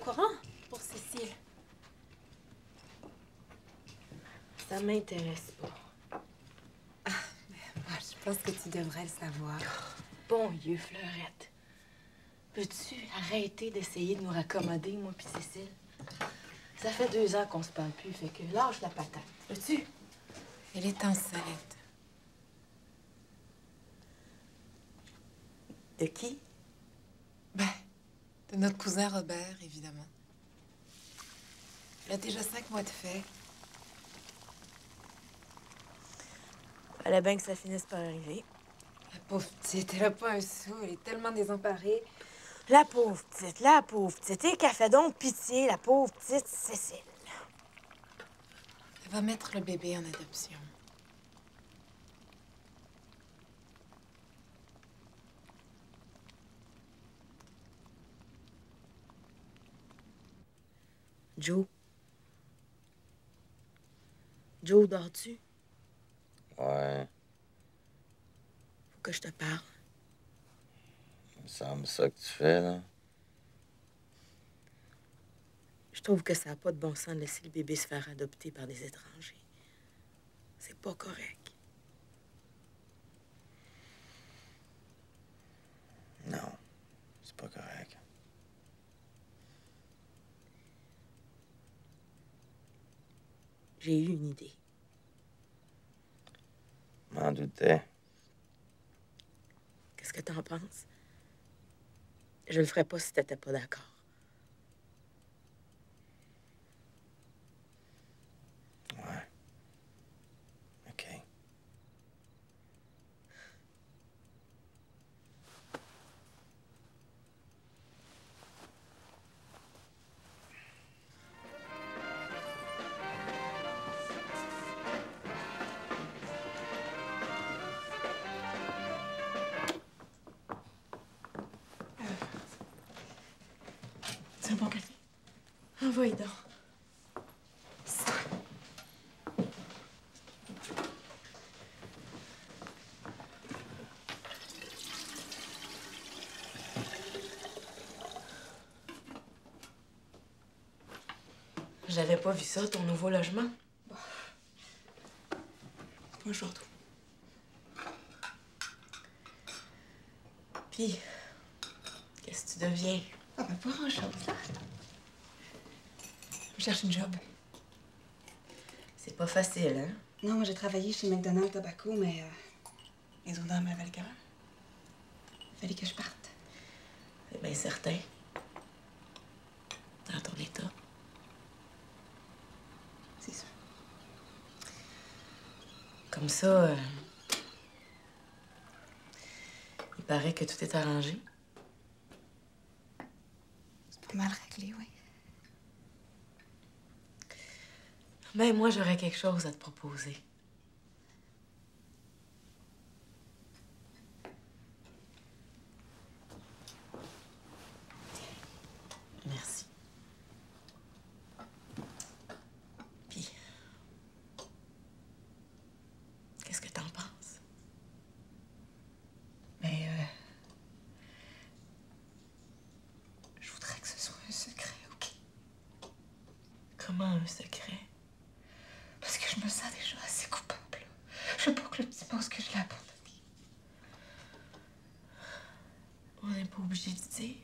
courant pour Cécile. Ça m'intéresse pas. Ah, mais moi, je pense que tu devrais le savoir. Bon Dieu, Fleurette. Peux-tu arrêter d'essayer de nous raccommoder, moi puis Cécile? Ça fait 2 ans qu'on se parle plus, fait que lâche la patate. Peux-tu? Elle est enceinte. De qui? Ben, de notre cousin Robert, évidemment. Elle a déjà 5 mois de fait. Fallait bien que ça finisse par arriver. La pauvre petite, elle a pas un sou. Elle est tellement désemparée. La pauvre petite, la pauvre petite. Et qu'elle fait donc pitié, la pauvre petite Cécile. Elle va mettre le bébé en adoption. Joe? Joe, dors-tu? Ouais, Faut que je te parle. il me semble ça que tu fais, là. Je trouve que ça n'a pas de bon sens de laisser le bébé se faire adopter par des étrangers. C'est pas correct. Non, c'est pas correct. J'ai eu une idée. M'en doutais. Qu'est-ce que t'en penses? Je le ferais pas si t'étais pas d'accord. Ouais. OK. C'est un bon café? Envoie donc. J'avais pas vu ça, ton nouveau logement. Bonjour. Puis, qu'est-ce que tu deviens? Ah ben, pas grand-chose, là. Je cherche une job. C'est pas facile, hein? Non, moi, j'ai travaillé chez McDonald's Tobacco, mais les odeurs m'avaient le cœur. Fallait que je parte. C'est bien certain. Dans ton état. C'est sûr. Comme ça, il paraît que tout est arrangé. C'est pas mal réglé, oui. Ben, moi, j'aurais quelque chose à te proposer. Merci. Puis, qu'est-ce que t'en penses? Mais, je voudrais que ce soit un secret, OK? Comment un secret? Parce que je me sens déjà assez coupable. Je veux pas que le petit pense que je l'ai abandonné. On n'est pas obligé de dire.